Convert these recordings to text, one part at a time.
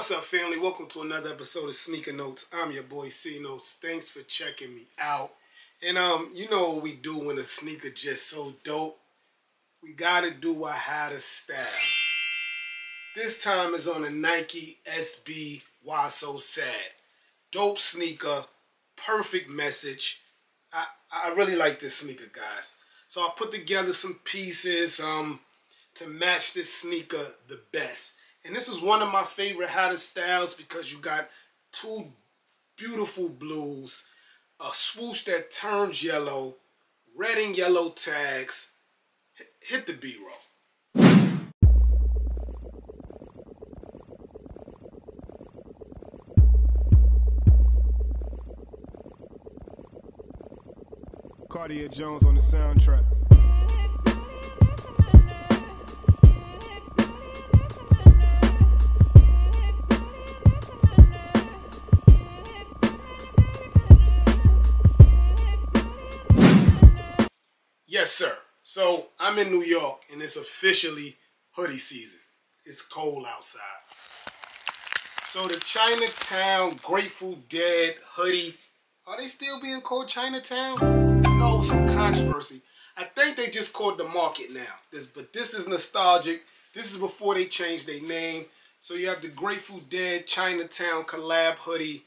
What's up, family? Welcome to another episode of Sneaker Notes. I'm your boy C Notes. Thanks for checking me out. And you know what we do when a sneaker just so dope. We gotta do a how to style. This time is on a Nike SB Why So Sad. Dope sneaker, perfect message. I really like this sneaker, guys. So I put together some pieces to match this sneaker the best. And this is one of my favorite how to styles because you got two beautiful blues, a swoosh that turns yellow, red and yellow tags. Hit the B-roll. Cartier Jones on the soundtrack. Yes, sir. So I'm in New York and it's officially hoodie season. It's cold outside. So the Chinatown Grateful Dead hoodie, are they still being called Chinatown? No, some controversy. I think they just called the market now. But this is nostalgic. This is before they changed their name. So you have the Grateful Dead Chinatown collab hoodie.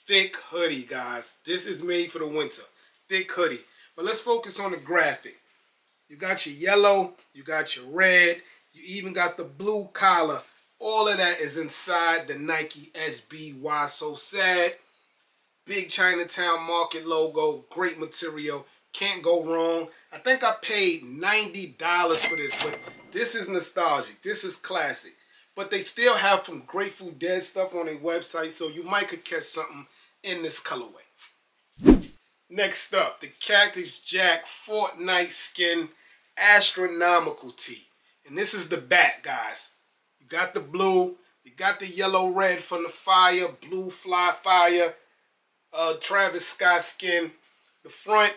Thick hoodie, guys. This is made for the winter. Thick hoodie. But let's focus on the graphic. You got your yellow, you got your red, you even got the blue collar. All of that is inside the Nike SB Why So Sad. Big Chinatown Market logo, great material, can't go wrong. I think I paid $90 for this, but this is nostalgic. This is classic. But they still have some Grateful Dead stuff on their website, so you might could catch something in this colorway. Next up, the Cactus Jack Fortnite Skin Astronomical Tee. And this is the back, guys. You got the blue, you got the yellow red from the fire, blue fly fire, Travis Scott skin. The front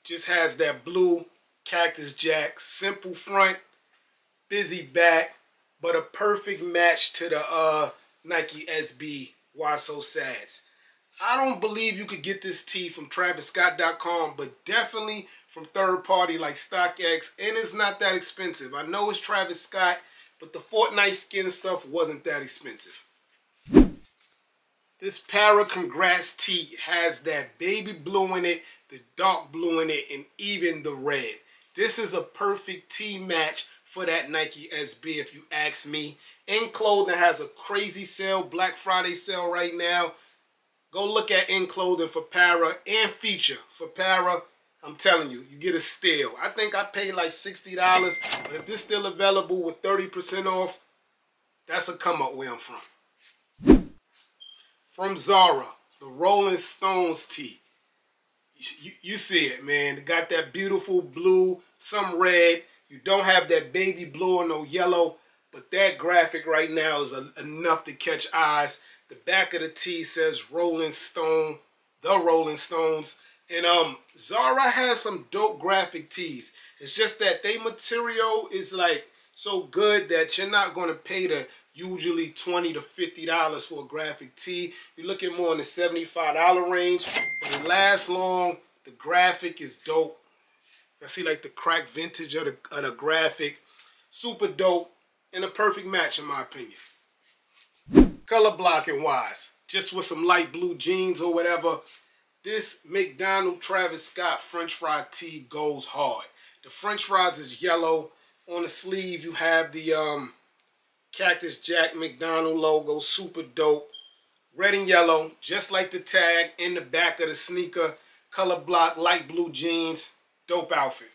just has that blue Cactus Jack, simple front, busy back, but a perfect match to the Nike SB Why So Sads. I don't believe you could get this tee from TravisScott.com, but definitely from third party like StockX, and it's not that expensive. I know it's Travis Scott, but the Fortnite skin stuff wasn't that expensive. This Para Congrats tee has that baby blue in it, the dark blue in it, and even the red. This is a perfect tee match for that Nike SB if you ask me. In Clothing has a crazy sale, Black Friday sale right now. Go look at In Clothing for Para and Feature for Para. I'm telling you, you get a steal. I think I paid like $60, but if this is still available with 30% off, that's a come up where I'm from. From Zara, the Rolling Stones tee. You see it, man. It got that beautiful blue, some red. You don't have that baby blue or no yellow, but that graphic right now is enough to catch eyes. The back of the tee says Rolling Stone, the Rolling Stones. And Zara has some dope graphic tees. It's just that they material is like so good that you're not going to pay the usually $20 to $50 for a graphic tee. You're looking more in the $75 range. But it lasts long. The graphic is dope. I see like the cracked vintage of the graphic. Super dope and a perfect match in my opinion. Color blocking wise, just with some light blue jeans or whatever, this McDonald Travis Scott French fry tee goes hard. The French fries is yellow. On the sleeve you have the Cactus Jack McDonald logo, super dope. Red and yellow, just like the tag in the back of the sneaker. Color block, light blue jeans, dope outfit.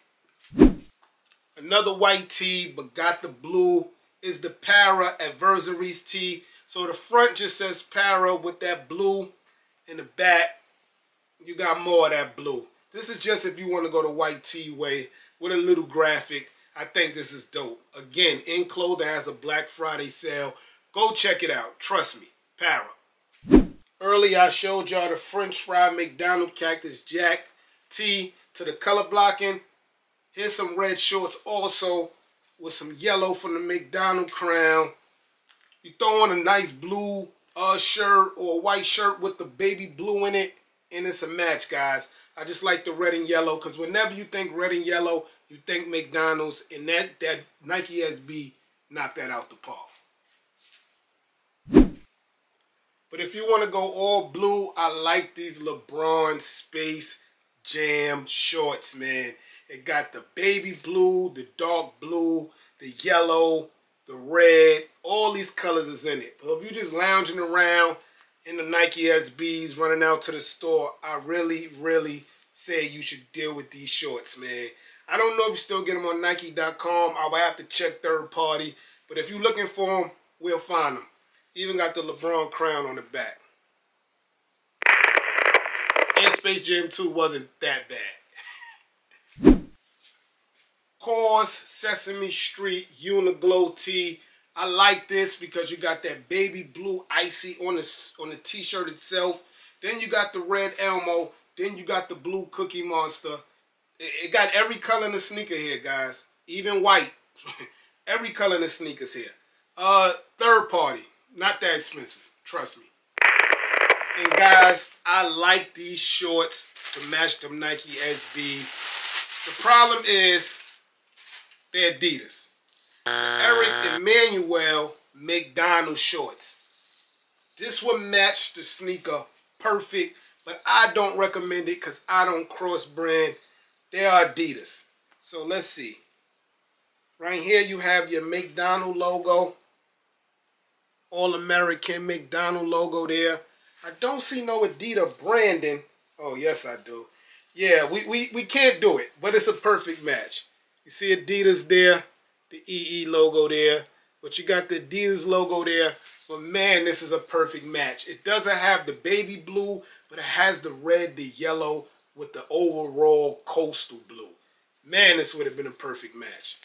Another white tee, but got the blue, is the Para Adversaries tee. So the front just says Para with that blue. In the back, you got more of that blue. This is just if you want to go the white tee way with a little graphic. I think this is dope. Again, In Clothing has a Black Friday sale. Go check it out. Trust me. Para. Earlier, I showed y'all the French fry McDonald Cactus Jack tee to the color blocking. Here's some red shorts also with some yellow from the McDonald crown. You throw on a nice blue shirt or a white shirt with the baby blue in it, and it's a match, guys. I just like the red and yellow because whenever you think red and yellow, you think McDonald's, and that Nike SB knocked that out the park. But if you want to go all blue, I like these LeBron Space Jam shorts, man. It got the baby blue, the dark blue, the yellow, the red. All these colors is in it. But if you're just lounging around in the Nike SBs, running out to the store, I really, really say you should deal with these shorts, man. I don't know if you still get them on Nike.com. I will have to check third party. But if you're looking for them, we'll find them. Even got the LeBron crown on the back. And Space Jam 2 wasn't that bad. KAWS Sesame Street Uniqlo tee. I like this because you got that baby blue icy on the t-shirt itself. Then you got the red Elmo. Then you got the blue Cookie Monster. It got every color in the sneaker here, guys. Even white. Every color in the sneakers here. Third party. Not that expensive. Trust me. And guys, I like these shorts to match them Nike SBs. The problem is they're Adidas. Eric Emanuel McDonald shorts. This would match the sneaker perfect, but I don't recommend it because I don't cross brand. They are Adidas. So let's see. Right here you have your McDonald logo. All-American McDonald logo there. I don't see no Adidas branding. Oh, yes, I do. Yeah, we can't do it, but it's a perfect match. You see Adidas there, the EE logo there, but you got the Adidas logo there. But man, this is a perfect match. It doesn't have the baby blue, but it has the red, the yellow with the overall coastal blue. Man, this would have been a perfect match.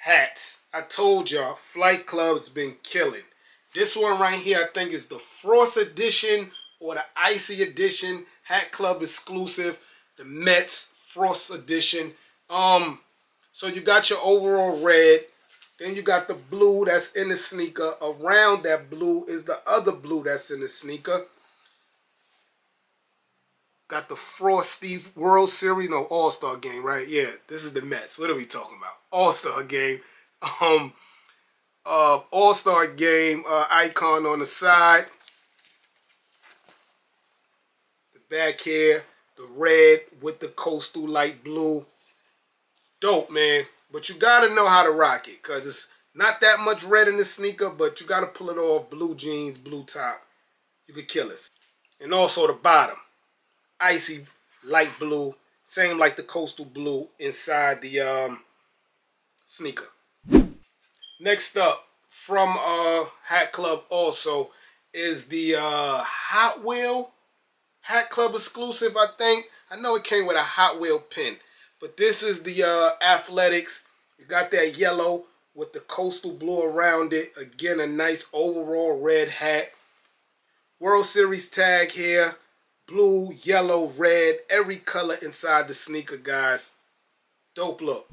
Hats. I told y'all, Flight Club's been killing. This one right here, I think is the Frost edition or the Icy edition. Hat Club exclusive. The Mets Frost edition. So you got your overall red. Then you got the blue that's in the sneaker. Around that blue is the other blue that's in the sneaker. Got the Frosty World Series, no, All-Star game, right? Yeah, this is the Mets. What are we talking about? All-Star game. All-Star game icon on the side. The back here, the red with the coastal light blue. Dope, man. But you got to know how to rock it because it's not that much red in the sneaker, but you got to pull it off. Blue jeans, blue top. You could kill us. And also the bottom. Icy light blue, same like the coastal blue inside the sneaker. Next up from Hat Club also is the Hot Wheel Hat Club exclusive, I think. I know it came with a Hot Wheel pin, but this is the Athletics. You got that yellow with the coastal blue around it. Again, a nice overall red hat. World Series tag here. Blue, yellow, red, every color inside the sneaker, guys. Dope look.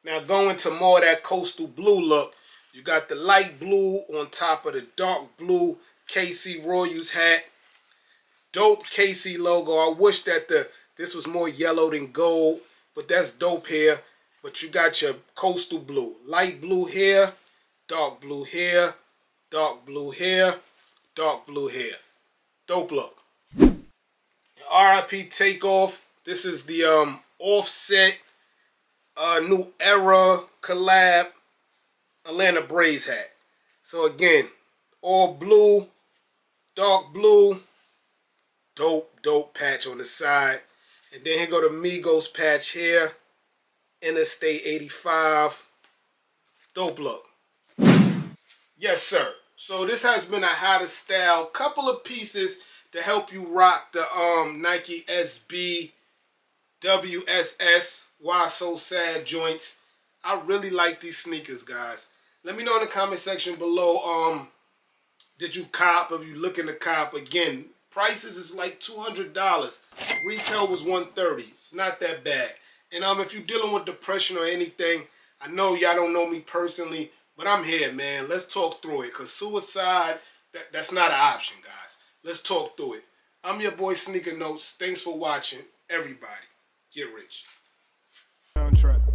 Now going to more of that coastal blue look. You got the light blue on top of the dark blue KC Royals hat. Dope KC logo. I wish that this was more yellow than gold, but that's dope here. But you got your coastal blue. Light blue here, dark blue here, dark blue here, dark blue here. Dope look. RIP Takeoff. This is the Offset New Era collab Atlanta Braves hat. So again, all blue, dark blue, dope patch on the side. And then here go the Migos patch here. Interstate 85. Dope look. Yes, sir. So this has been a How to Style. Couple of pieces to help you rock the Nike SB WSS Why So Sad joints. I really like these sneakers, guys. Let me know in the comment section below, did you cop? If you looking to cop, again, prices is like $200. Retail was $130. It's not that bad. And if you're dealing with depression or anything, I know y'all don't know me personally, but I'm here, man. Let's talk through it, because suicide, that's not an option, guys. Let's talk through it. I'm your boy Sneaker Notes. Thanks for watching. Everybody, get rich. Soundtrack.